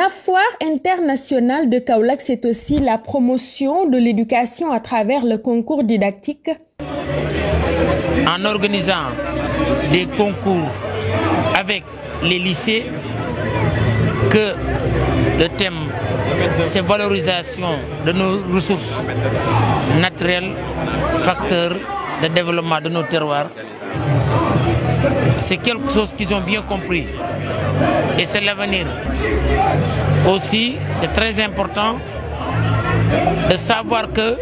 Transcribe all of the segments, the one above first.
La foire internationale de Kaolack, c'est aussi la promotion de l'éducation à travers le concours didactique. En organisant des concours avec les lycées, que le thème c'est valorisation de nos ressources naturelles, facteurs de développement de nos terroirs. C'est quelque chose qu'ils ont bien compris et c'est l'avenir. Aussi, c'est très important de savoir que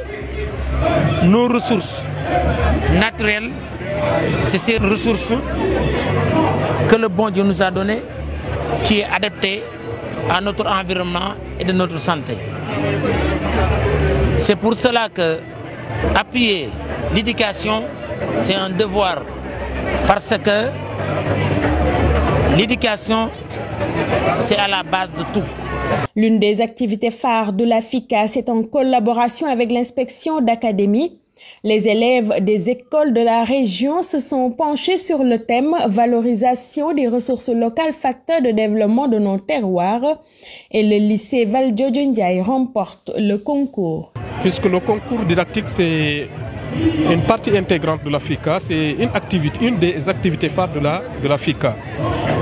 nos ressources naturelles, c'est ces ressources que le bon Dieu nous a données, qui est adapté à notre environnement et de notre santé. C'est pour cela que appuyer l'éducation, c'est un devoir, parce que l'éducation, c'est à la base de tout. L'une des activités phares de la FICA, c'est en collaboration avec l'inspection d'académie. Les élèves des écoles de la région se sont penchés sur le thème « Valorisation des ressources locales, facteurs de développement de nos terroirs » et le lycée Valdiodio Ndiaye remporte le concours. Puisque le concours didactique, c'est une partie intégrante de la FICA, c'est une des activités phares de la FICA.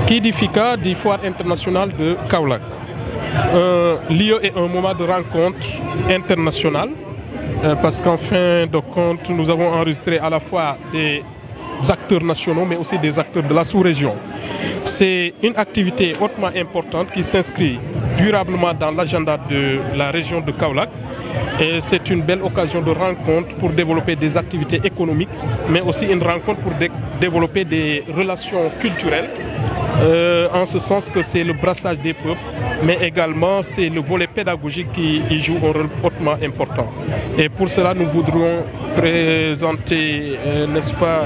Qui dit FICA dit Foire internationale de Kaolack. Un lieu et un moment de rencontre internationale. Parce qu'en fin de compte, nous avons enregistré à la fois des acteurs nationaux, mais aussi des acteurs de la sous-région. C'est une activité hautement importante qui s'inscrit durablement dans l'agenda de la région de Kaolack. Et c'est une belle occasion de rencontre pour développer des activités économiques, mais aussi une rencontre pour développer des relations culturelles. En ce sens que c'est le brassage des peuples, mais également c'est le volet pédagogique qui y joue un rôle hautement important. Et pour cela, nous voudrions présenter, n'est-ce pas,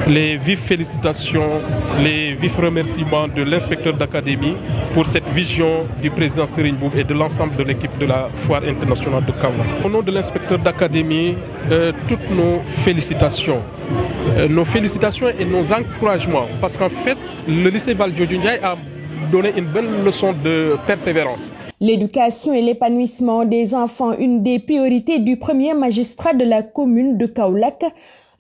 les vives félicitations, les vifs remerciements de l'inspecteur d'académie pour cette vision du président Serigne Mboup et de l'ensemble de l'équipe de la Foire internationale de Kaolack. Au nom de l'inspecteur d'académie, toutes nos félicitations. Nos félicitations et nos encouragements, parce qu'en fait, le lycée Valdiodio Ndiaye a donné une bonne leçon de persévérance. L'éducation et l'épanouissement des enfants, une des priorités du premier magistrat de la commune de Kaolack.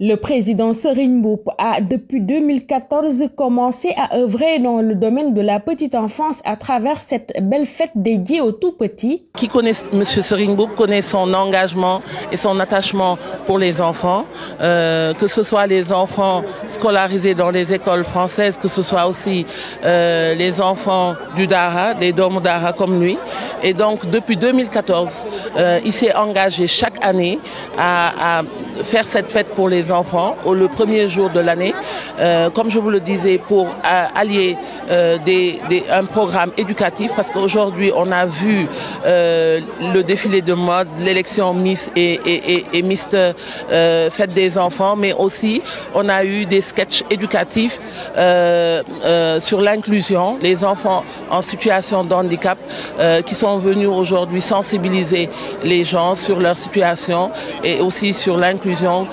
Le président Serigne Mboup a, depuis 2014, commencé à œuvrer dans le domaine de la petite enfance à travers cette belle fête dédiée aux tout-petits. Qui connaît M. Serigne Mboup connaît son engagement et son attachement pour les enfants, que ce soit les enfants scolarisés dans les écoles françaises, que ce soit aussi les enfants du Dara, des Dom Dara comme lui. Et donc, depuis 2014, il s'est engagé chaque année à faire cette fête pour les enfants le premier jour de l'année, comme je vous le disais, pour allier un programme éducatif, parce qu'aujourd'hui on a vu le défilé de mode, l'élection Miss et Mister Fête des enfants, mais aussi on a eu des sketchs éducatifs sur l'inclusion, les enfants en situation de handicap qui sont venus aujourd'hui sensibiliser les gens sur leur situation et aussi sur l'inclusion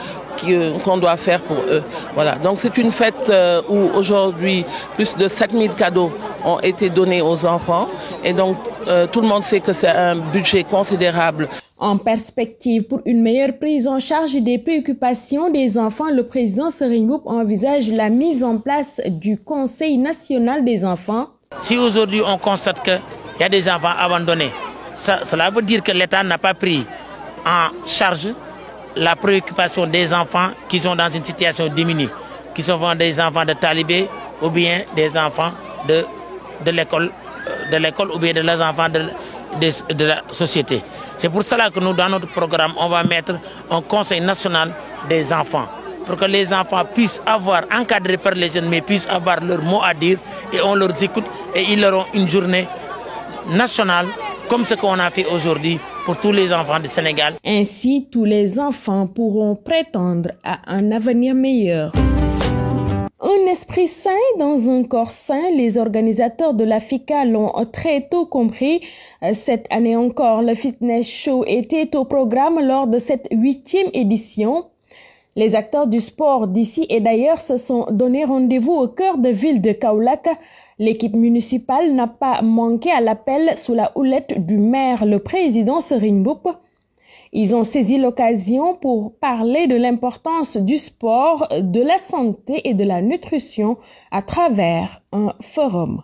qu'on doit faire pour eux. Voilà. Donc c'est une fête où aujourd'hui plus de 7000 cadeaux ont été donnés aux enfants et donc tout le monde sait que c'est un budget considérable. En perspective pour une meilleure prise en charge des préoccupations des enfants, le président Serigne Mboup envisage la mise en place du Conseil national des enfants. Si aujourd'hui on constate qu'il y a des enfants abandonnés, cela veut dire que l'État n'a pas pris en charge la préoccupation des enfants qui sont dans une situation diminuée, qui sont des enfants de talibés ou bien des enfants de l'école ou bien des enfants de la société. C'est pour cela que nous, dans notre programme, on va mettre un conseil national des enfants, pour que les enfants puissent avoir, encadrés par les jeunes, mais puissent avoir leur mot à dire et on leur écoute et ils auront une journée nationale comme ce qu'on a fait aujourd'hui pour tous les enfants du Sénégal. Ainsi, tous les enfants pourront prétendre à un avenir meilleur. Un esprit sain dans un corps sain, les organisateurs de la FICA l'ont très tôt compris. Cette année encore, le Fitness Show était au programme lors de cette 8e édition. Les acteurs du sport d'ici et d'ailleurs se sont donné rendez-vous au cœur de ville de Kaolack. L'équipe municipale n'a pas manqué à l'appel sous la houlette du maire, le président Serigne Mboup. Ils ont saisi l'occasion pour parler de l'importance du sport, de la santé et de la nutrition à travers un forum.